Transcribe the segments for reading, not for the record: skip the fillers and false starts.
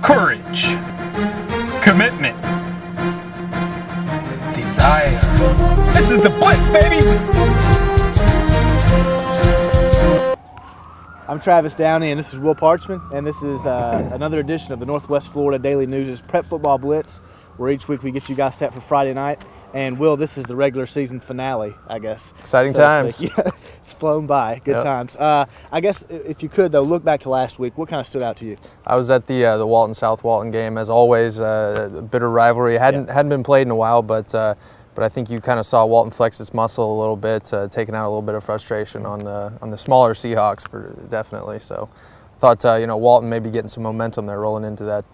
courage, commitment, desire. This is the Blitz, baby! I'm Travis Downey, and this is Will Parchman, and this is another edition of the Northwest Florida Daily News' Prep Football Blitz, where each week we get you guys set for Friday night. And Will, this is the regular season finale, I guess. Exciting times. Yeah, it's flown by. Good times. I guess if you could, though, look back to last week. What kind of stood out to you? I was at the Walton-South Walton game, as always. A bitter rivalry. Hadn't been played in a while, but I think you kind of saw Walton flex its muscle a little bit, taking out a little bit of frustration on the smaller Seahawks, definitely. So, thought Walton maybe getting some momentum there, rolling into that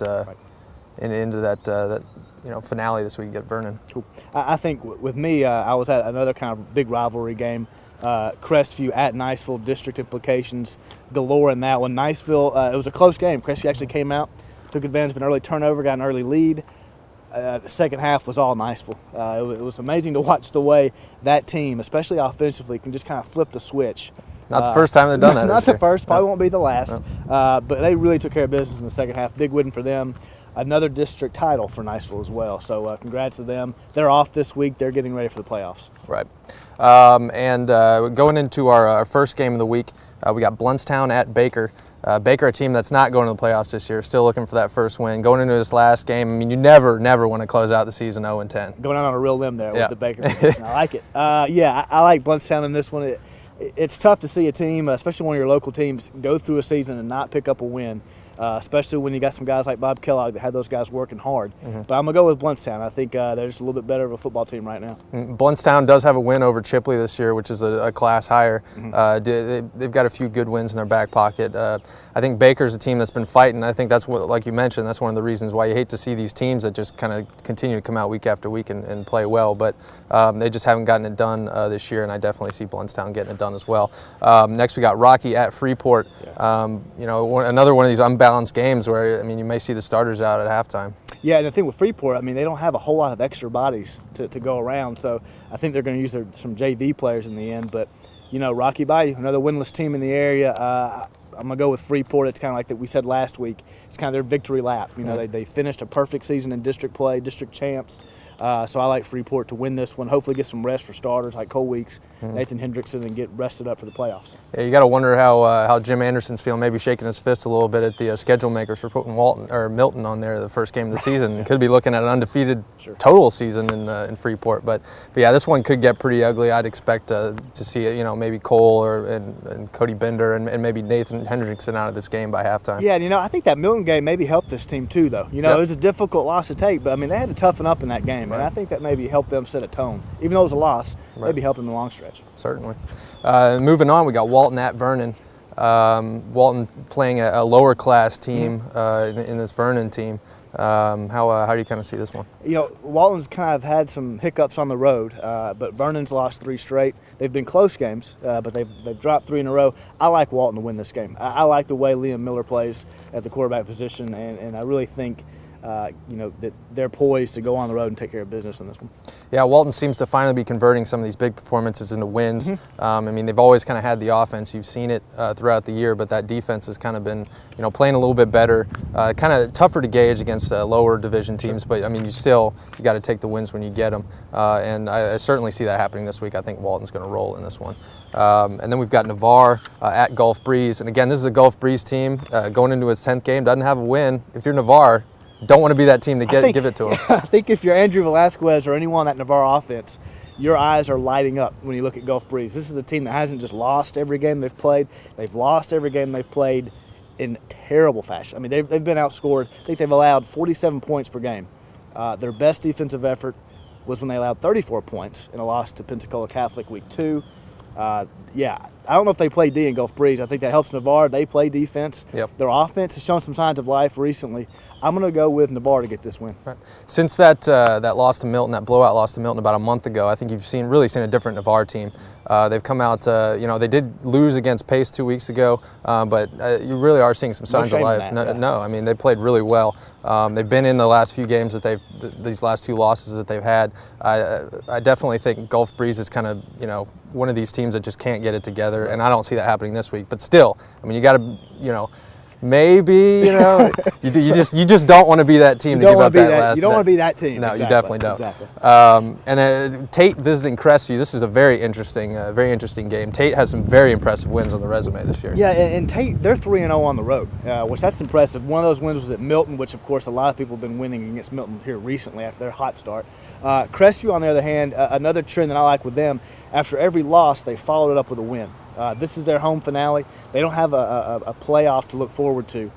finale this week at Vernon. Cool. I think with me, I was at another kind of big rivalry game. Crestview at Niceville, district implications galore in that one. Niceville, it was a close game. Crestview actually came out, took advantage of an early turnover, got an early lead. The second half was all Niceville. It was amazing to watch the way that team, especially offensively, can just kind of flip the switch. Not the first time they've done that. Not the first, probably won't be the last. But they really took care of business in the second half. Big win for them. Another district title for Niceville as well. So congrats to them. They're off this week. They're getting ready for the playoffs. Right. Going into our first game of the week, we got Blountstown at Baker. Baker, a team that's not going to the playoffs this year, still looking for that first win. Going into this last game, I mean, you never want to close out the season 0-10. Going out on a real limb there with the Baker position. I like it. I like Blountstown in this one. It's tough to see a team, especially one of your local teams, go through a season and not pick up a win. Especially when you got some guys like Bob Kellogg that had those guys working hard. But I'm going to go with Blountstown. I think they're just a little bit better of a football team right now. Blountstown does have a win over Chipley this year, which is a class higher. They've got a few good wins in their back pocket. I think Baker's a team that's been fighting. I think that's what, like you mentioned, that's one of the reasons why you hate to see these teams that just kind of continue to come out week after week and play well. But they just haven't gotten it done this year, and I definitely see Blountstown getting it done as well. Next, we got Rocky at Freeport. Another one of these unbalanced games where, I mean, you may see the starters out at halftime. Yeah, and the thing with Freeport, I mean, they don't have a whole lot of extra bodies to go around, so I think they're going to use some JV players in the end. But, Rocky Bayou, another winless team in the area. I'm going to go with Freeport. It's kind of like that we said last week. It's kind of their victory lap. They finished a perfect season in district play, district champs. So I like Freeport to win this one. Hopefully get some rest for starters like Cole Weeks, Nathan Hendrickson, and get rested up for the playoffs. Yeah, you got to wonder how Jim Anderson's feeling, maybe shaking his fist a little bit at the schedule makers for putting Milton on there the first game of the season. Could be looking at an undefeated total season in Freeport. But yeah, this one could get pretty ugly. I'd expect to see maybe Cole and Cody Bender and maybe Nathan Hendrickson out of this game by halftime. Yeah, and I think that Milton game maybe helped this team too, though. It was a difficult loss to take, but I mean they had to toughen up in that game. And I think that maybe helped them set a tone. Even though it was a loss, maybe helped them in the long stretch. Certainly. Moving on, we got Walton at Vernon. Walton playing a lower class team in this Vernon team. How do you kind of see this one? Walton's kind of had some hiccups on the road, but Vernon's lost 3 straight. They've been close games, but they've dropped 3 in a row. I like Walton to win this game. I like the way Liam Miller plays at the quarterback position, and I really think that they're poised to go on the road and take care of business in this one. Yeah, Walton seems to finally be converting some of these big performances into wins. I mean, they've always kind of had the offense. You've seen it throughout the year, but that defense has kind of been, playing a little bit better. Kind of tougher to gauge against lower division teams, but I mean, you got to take the wins when you get them. And I certainly see that happening this week. I think Walton's going to roll in this one. And then we've got Navarre at Gulf Breeze. And again, this is a Gulf Breeze team going into its 10th game, doesn't have a win. If you're Navarre, don't want to be that team to give it to them. I think if you're Andrew Velasquez or anyone at Navarre offense, your eyes are lighting up when you look at Gulf Breeze. This is a team that hasn't just lost every game they've played. They've lost every game they've played in terrible fashion. I mean, they've been outscored. I think they've allowed 47 points per game. Their best defensive effort was when they allowed 34 points in a loss to Pensacola Catholic Week 2. I don't know if they play D in Gulf Breeze. I think that helps Navarre. They play defense. Yep. Their offense has shown some signs of life recently. I'm going to go with Navarre to get this win. Right. Since that loss to Milton, that blowout loss to Milton about a month ago, I think you've really seen a different Navarre team. They've come out, they did lose against Pace 2 weeks ago, but you really are seeing some signs of life. No, I mean, they played really well. They've been in the last few games that these last 2 losses that they've had. I definitely think Gulf Breeze is kind of, one of these teams that just can't get it together, and I don't see that happening this week. But still, I mean, you got to, maybe, you just don't want to be that team to give up that last. You don't want to be that team. No, exactly. you definitely don't. Exactly. And then Tate visiting Crestview. This is a very interesting game. Tate has some very impressive wins on the resume this year. Yeah, and Tate, they're 3-0 on the road, which that's impressive. One of those wins was at Milton, which of course a lot of people have been winning against Milton here recently after their hot start. Crestview, on the other hand, another trend that I like with them. After every loss, they followed it up with a win. This is their home finale. They don't have a playoff to look forward to.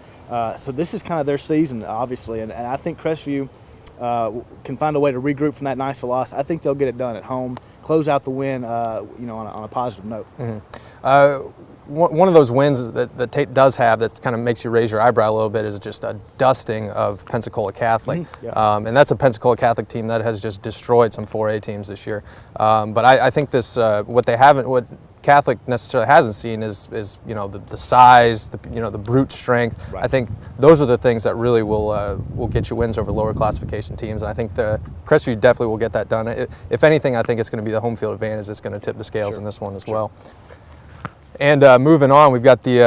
So this is kind of their season, obviously. And I think Crestview can find a way to regroup from that Niceville loss. I think they'll get it done at home, close out the win, on a positive note. Mm-hmm. One of those wins that Tate does have that kind of makes you raise your eyebrow a little bit is just a dusting of Pensacola Catholic. Mm-hmm. Yeah. And that's a Pensacola Catholic team that has just destroyed some 4A teams this year. But I think what Catholic necessarily hasn't seen is the size, the brute strength. Right. I think those are the things that really will get you wins over lower classification teams. And I think the Crestview definitely will get that done. If anything, I think it's going to be the home field advantage that's going to tip the scales in this one as well. And moving on, we've got the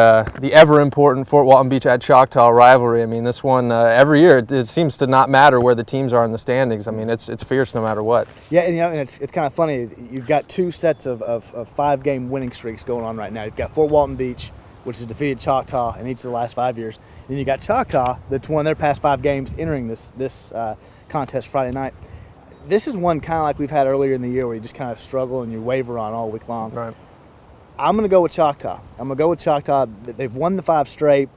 ever important Fort Walton Beach at Choctaw rivalry. I mean, this one every year it seems to not matter where the teams are in the standings. I mean, it's fierce no matter what. Yeah, and it's kind of funny. You've got two sets of 5-game winning streaks going on right now. You've got Fort Walton Beach, which has defeated Choctaw in each of the last 5 years. Then you got Choctaw that's won their past 5 games entering this contest Friday night. This is one kind of like we've had earlier in the year where you just kind of struggle and you waver on all week long. Right. I'm going to go with Choctaw. They've won the 5 straight,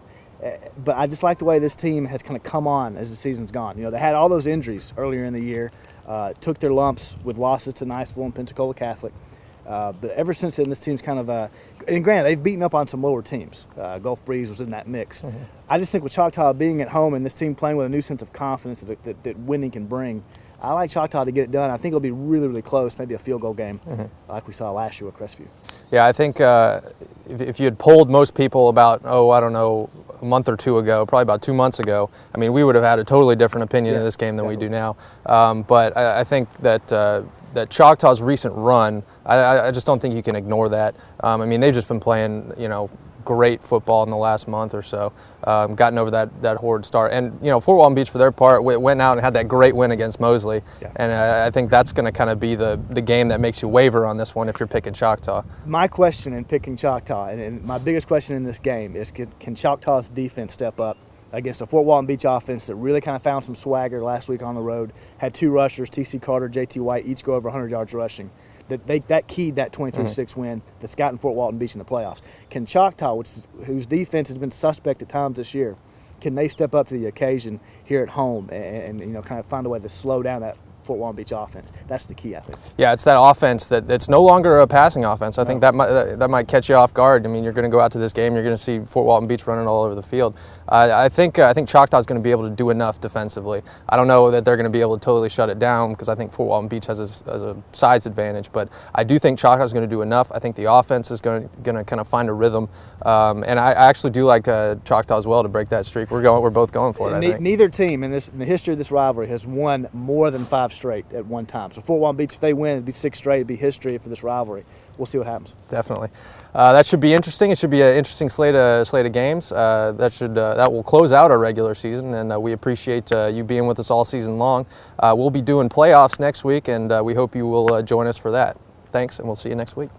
but I just like the way this team has kind of come on as the season's gone. They had all those injuries earlier in the year, took their lumps with losses to Niceville and Pensacola Catholic. But ever since then, this team's kind of and granted, they've beaten up on some lower teams. Gulf Breeze was in that mix. Mm-hmm. I just think with Choctaw being at home and this team playing with a new sense of confidence that winning can bring, I like Choctaw to get it done. I think it'll be really, really close, maybe a field goal game like we saw last year with Crestview. Yeah, I think if you had polled most people about, a month or two ago, probably about 2 months ago, I mean, we would have had a totally different opinion of this game than we do now. But I think that Choctaw's recent run, I just don't think you can ignore that. I mean, they've just been playing, great football in the last month or so, gotten over that horrid start. And, Fort Walton Beach, for their part, went out and had that great win against Mosley. Yeah. And I think that's going to kind of be the game that makes you waver on this one if you're picking Choctaw. My question in picking Choctaw, and my biggest question in this game is can Choctaw's defense step up against a Fort Walton Beach offense that really kind of found some swagger last week on the road, had 2 rushers, T.C. Carter, J.T. White, each go over 100 yards rushing. That keyed that 23-6 win that's gotten Fort Walton Beach in the playoffs. Can Choctaw, whose defense has been suspect at times this year, can they step up to the occasion here at home and kind of find a way to slow down that Fort Walton Beach offense? That's the key, I think. Yeah, it's that offense that's no longer a passing offense. I think that might catch you off guard. I mean, you're going to go out to this game, you're going to see Fort Walton Beach running all over the field. I think Choctaw's going to be able to do enough defensively. I don't know that they're going to be able to totally shut it down because I think Fort Walton Beach has a size advantage, but I do think Choctaw's going to do enough. I think the offense is going to kind of find a rhythm, and I actually do like Choctaw as well to break that streak. We're both going for it. I think neither team in the history of this rivalry has won more than 5 straight at one time. So Fort Walton Beach, if they win, it'd be 6 straight. It'd be history for this rivalry. We'll see what happens. Definitely. That should be interesting. It should be an interesting slate of games. That will close out our regular season, and we appreciate you being with us all season long. We'll be doing playoffs next week, and we hope you will join us for that. Thanks, and we'll see you next week.